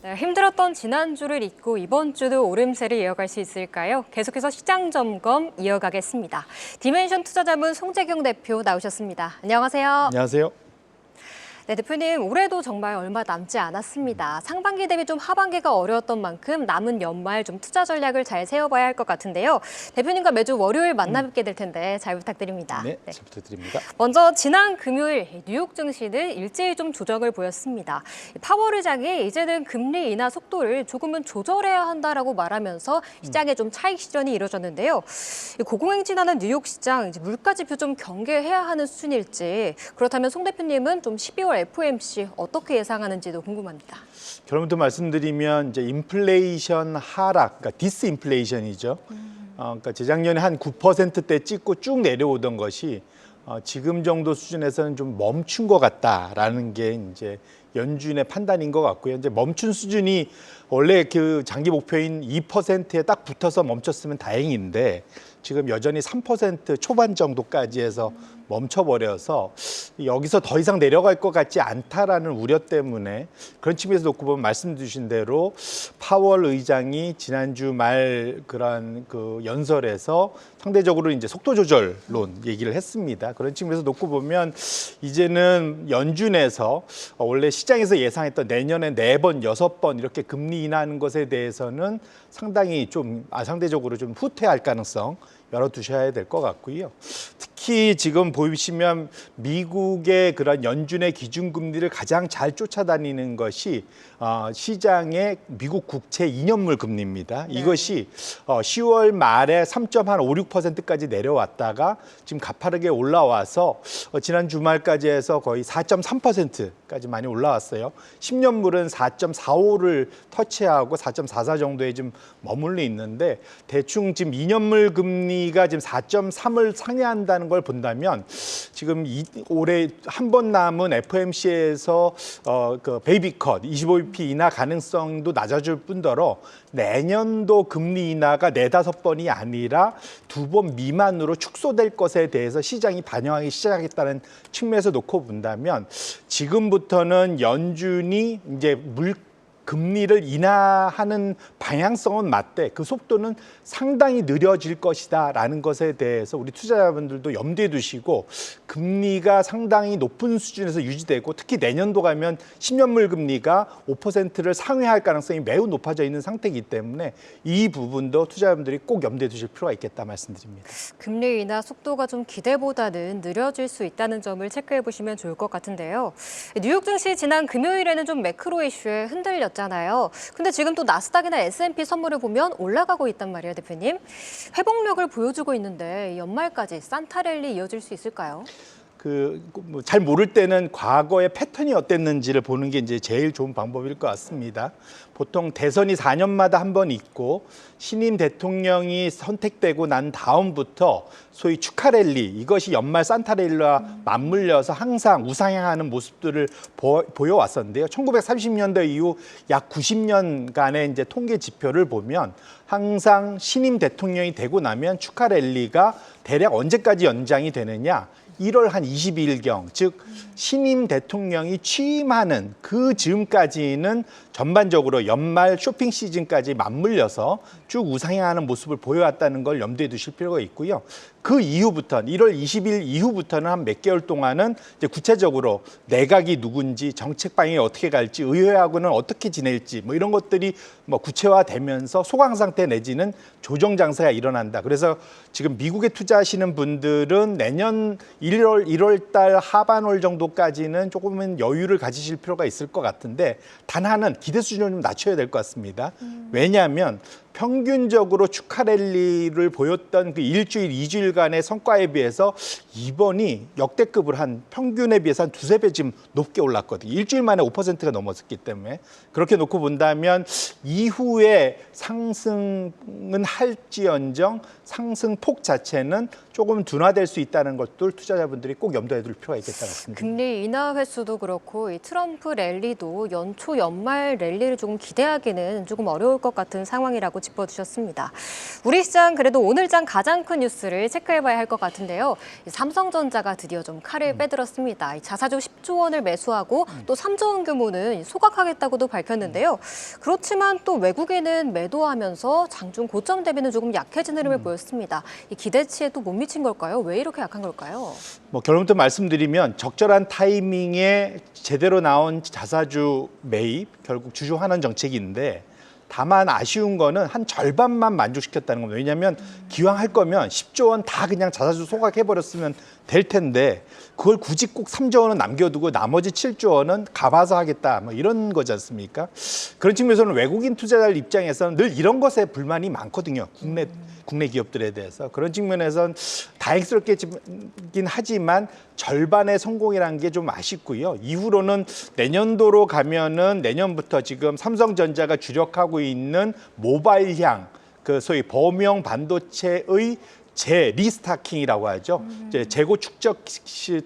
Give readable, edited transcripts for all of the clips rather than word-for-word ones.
네, 힘들었던 지난주를 잇고 이번 주도 오름세를 이어갈 수 있을까요? 계속해서 시장 점검 이어가겠습니다. 디멘션 투자자문 송재경 대표 나오셨습니다. 안녕하세요. 안녕하세요. 네, 대표님, 올해도 정말 얼마 남지 않았습니다. 상반기 대비 좀 하반기가 어려웠던 만큼 남은 연말 좀 투자 전략을 잘 세워봐야 할 것 같은데요. 대표님과 매주 월요일 만나뵙게 될 텐데 잘 부탁드립니다. 네, 잘 부탁드립니다. 먼저 지난 금요일 뉴욕 증시는 일제히 좀 조정을 보였습니다. 파월 의장이 이제는 금리 인하 속도를 조금은 조절해야 한다라고 말하면서 시장에 좀 차익 실현이 이뤄졌는데요. 고공행진하는 뉴욕 시장 물가 지표 좀 경계해야 하는 수준일지, 그렇다면 송 대표님은 좀 12월 FOMC 어떻게 예상하는지도 궁금합니다. 결론부터 말씀드리면 이제 인플레이션 하락, 그러니까 디스인플레이션이죠. 그러니까 재작년에 한 9%대 찍고 쭉 내려오던 것이 지금 정도 수준에서는 좀 멈춘 것 같다라는 게 이제 연준의 판단인 것 같고요. 이제 멈춘 수준이 원래 그 장기 목표인 2%에 딱 붙어서 멈췄으면 다행인데 지금 여전히 3% 초반 정도까지 해서 멈춰버려서 여기서 더 이상 내려갈 것 같지 않다라는 우려 때문에 그런 측면에서 놓고 보면 말씀 주신 대로 파월 의장이 지난주 말 그런 그 연설에서 상대적으로 이제 속도 조절론 얘기를 했습니다. 그런 측면에서 놓고 보면 이제는 연준에서 원래 시장에서 예상했던 내년에 4번, 6번 이렇게 금리 인하하는 것에 대해서는 상당히 좀 상대적으로 좀 후퇴할 가능성 열어두셔야 될 것 같고요. 특히 지금 보시면 미국의 그런 연준의 기준금리를 가장 잘 쫓아다니는 것이 시장의 미국 국채 2년물 금리입니다. 네. 이것이 10월 말에 3.56%까지 내려왔다가 지금 가파르게 올라와서 지난 주말까지 해서 거의 4.3%까지 많이 올라왔어요. 10년물은 4.45를 터치하고 4.44 정도에 좀 머물러 있는데 대충 지금 2년물 금리가 지금 4.3을 상회한다는 걸 본다면 지금 올해 한 번 남은 FOMC에서 그 베이비 컷 25bp 인하 가능성도 낮아질 뿐더러 내년도 금리 인하가 4-5번이 아니라 2번 미만으로 축소될 것에 대해서 시장이 반영하기 시작했다는 측면에서 놓고 본다면 지금부터는 연준이 이제 금리를 인하하는 방향성은 맞되 그 속도는 상당히 느려질 것이다라는 것에 대해서 우리 투자자분들도 염두에 두시고 금리가 상당히 높은 수준에서 유지되고 특히 내년도 가면 10년물 금리가 5%를 상회할 가능성이 매우 높아져 있는 상태이기 때문에 이 부분도 투자자분들이 꼭 염두에 두실 필요가 있겠다 말씀드립니다. 금리 인하 속도가 좀 기대보다는 느려질 수 있다는 점을 체크해 보시면 좋을 것 같은데요. 뉴욕 증시 지난 금요일에는 좀 매크로 이슈에 흔들렸 잖아요. 근데 지금 또 나스닥이나 S&P 선물을 보면 올라가고 있단 말이에요, 대표님. 회복력을 보여주고 있는데 연말까지 산타랠리 이어질 수 있을까요? 잘 모를 때는 과거의 패턴이 어땠는지를 보는 게 이제 제일 좋은 방법일 것 같습니다. 보통 대선이 4년마다 한 번 있고 신임 대통령이 선택되고 난 다음부터 소위 축하 랠리, 이것이 연말 산타 랠리와 맞물려서 항상 우상향하는 모습들을 보여왔었는데요. 1930년대 이후 약 90년간의 이제 통계 지표를 보면 항상 신임 대통령이 되고 나면 축하 랠리가 대략 언제까지 연장이 되느냐? 1월 한 22일경, 즉 신임 대통령이 취임하는 그 즈음까지는 전반적으로 연말 쇼핑 시즌까지 맞물려서 쭉 우상향하는 모습을 보여왔다는 걸 염두에 두실 필요가 있고요. 그 이후부터는 1월 20일 이후부터는 한 몇 개월 동안은 이제 구체적으로 내각이 누군지 정책 방향이 어떻게 갈지 의회하고는 어떻게 지낼지 뭐 이런 것들이 뭐 구체화되면서 소강 상태 내지는 조정 장세가 일어난다. 그래서 지금 미국에 투자하시는 분들은 내년 1월 달 하반월 정도까지는 조금은 여유를 가지실 필요가 있을 것 같은데 단 하나는 기대 수준을 좀 낮춰야 될 것 같습니다. 왜냐하면 평균적으로 축하 랠리를 보였던 그 일주일, 2주일간의 성과에 비해서 이번이 역대급을 한 평균에 비해서 한 2-3배 지금 높게 올랐거든요. 일주일 만에 5%가 넘었기 때문에 그렇게 놓고 본다면 이후에 상승은 할지언정 상승폭 자체는 조금 둔화될 수 있다는 것들 투자자분들이 꼭 염두에 둘 필요가 있겠다 같습니다. 금리 인하 횟수도 그렇고 이 트럼프 랠리도 연초 연말 랠리를 조금 기대하기는 조금 어려울 것 같은 상황이라고 짚어주셨습니다. 우리 시장 그래도 오늘장 가장 큰 뉴스를 체크해봐야 할 것 같은데요. 삼성전자가 드디어 좀 칼을 빼들었습니다. 자사주 10조 원을 매수하고 또 3조 원 규모는 소각하겠다고도 밝혔는데요. 그렇지만 또 외국인은 매도하면서 장중 고점 대비는 조금 약해진 흐름을 보였습니다. 이 기대치에 또 못 미친 걸까요? 왜 이렇게 약한 걸까요? 뭐 결론부터 말씀드리면 적절한 타이밍에 제대로 나온 자사주 매입, 결국 주주 환원 정책인데 다만 아쉬운 거는 한 절반만 만족시켰다는 겁니다. 왜냐하면 기왕 할 거면 10조 원 다 그냥 자사주 소각해버렸으면 될 텐데 그걸 굳이 꼭 3조 원은 남겨두고 나머지 7조 원은 가봐서 하겠다 뭐 이런 거지 않습니까? 그런 측면에서는 외국인 투자자들 입장에서는 늘 이런 것에 불만이 많거든요. 국내 기업들에 대해서. 그런 측면에서는 다행스럽긴 하지만 절반의 성공이라는 게 좀 아쉽고요. 이후로는 내년도로 가면은 내년부터 지금 삼성전자가 주력하고 있는 모바일향, 그 소위 범용 반도체의 리스타킹이라고 하죠. 이제 재고 축적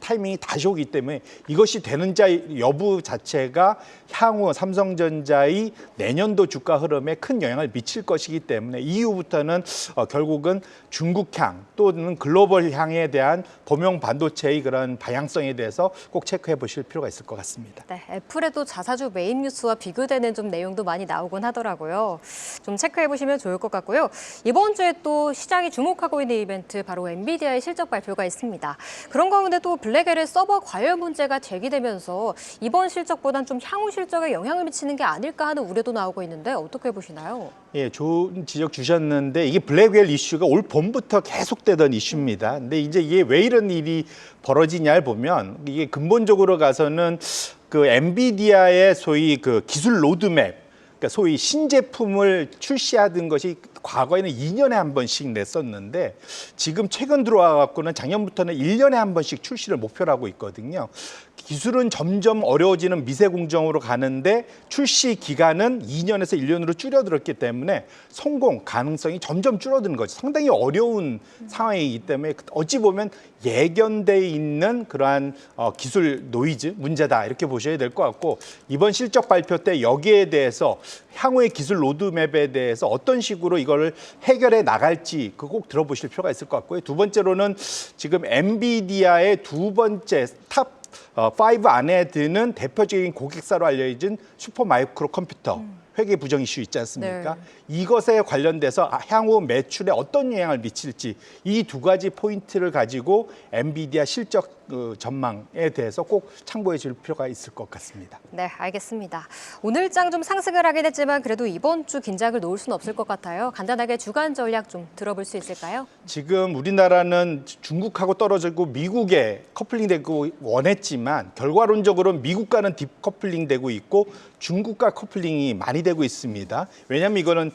타이밍이 다시 오기 때문에 이것이 되는지 여부 자체가 향후 삼성전자의 내년도 주가 흐름에 큰 영향을 미칠 것이기 때문에 이후부터는 결국은 중국향 또는 글로벌 향에 대한 범용 반도체의 그런 방향성에 대해서 꼭 체크해 보실 필요가 있을 것 같습니다. 네, 애플에도 자사주 매입 뉴스와 비교되는 좀 내용도 많이 나오곤 하더라고요. 좀 체크해 보시면 좋을 것 같고요. 이번 주에 또 시장이 주목하고 있는 이벤트 바로 엔비디아의 실적 발표가 있습니다. 그런 가운데 또 블랙엘의 서버 과열 문제가 제기되면서 이번 실적보단 좀 향후 실적에 영향을 미치는 게 아닐까 하는 우려도 나오고 있는데 어떻게 보시나요? 예, 좋은 지적 주셨는데 이게 블랙웰 이슈가 올 봄부터 계속되던 이슈입니다. 근데 이제 이게 왜 이런 일이 벌어지냐를 보면 이게 근본적으로 가서는 그 엔비디아의 소위 그 기술 로드맵, 그러니까 소위 신제품을 출시하던 것이 과거에는 2년에 한 번씩 냈었는데 지금 최근 들어와 갖고는 작년부터는 1년에 한 번씩 출시를 목표로 하고 있거든요. 기술은 점점 어려워지는 미세 공정으로 가는데 출시 기간은 2년에서 1년으로 줄어들었기 때문에 성공 가능성이 점점 줄어드는 거죠. 상당히 어려운 상황이기 때문에 어찌 보면 예견돼 있는 그러한 기술 노이즈 문제다 이렇게 보셔야 될 것 같고 이번 실적 발표 때 여기에 대해서 향후의 기술 로드맵에 대해서 어떤 식으로 이거를 해결해 나갈지 그거 꼭 들어보실 필요가 있을 것 같고요. 두 번째로는 지금 엔비디아의 두 번째 탑 5 안에 드는 대표적인 고객사로 알려진 슈퍼마이크로 컴퓨터 회계 부정 이슈 있지 않습니까? 네. 이것에 관련돼서 향후 매출에 어떤 영향을 미칠지 이 두 가지 포인트를 가지고 엔비디아 실적 전망에 대해서 꼭 참고해 줄 필요가 있을 것 같습니다. 네, 알겠습니다. 오늘장 좀 상승을 하긴 했지만 그래도 이번 주 긴장을 놓을 수는 없을 것 같아요. 간단하게 주간 전략 좀 들어볼 수 있을까요? 지금 우리나라는 중국하고 떨어지고 미국에 커플링되고 원했지만 결과론적으로 미국과는 딥커플링되고 있고 중국과 커플링이 많이 되고 있습니다. 왜냐하면 이거는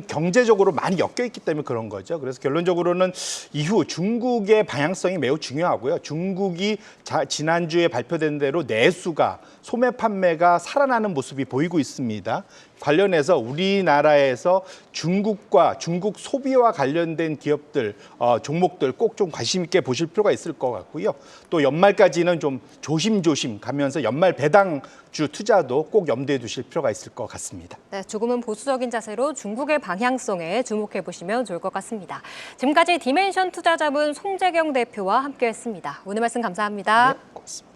경제적으로 많이 엮여 있기 때문에 그런 거죠. 그래서 결론적으로는 이후 중국의 방향성이 매우 중요하고요. 중국이 지난주에 발표된 대로 내수가 소매 판매가 살아나는 모습이 보이고 있습니다. 관련해서 우리나라에서 중국과 중국 소비와 관련된 기업들, 종목들 꼭 좀 관심 있게 보실 필요가 있을 것 같고요. 또 연말까지는 좀 조심조심 가면서 연말 배당주 투자도 꼭 염두에 두실 필요가 있을 것 같습니다. 네, 조금은 보수적인 자세로 중국의 방향성에 주목해 보시면 좋을 것 같습니다. 지금까지 디멘션 투자자문 송재경 대표와 함께했습니다. 오늘 말씀 감사합니다. 네, 고맙습니다.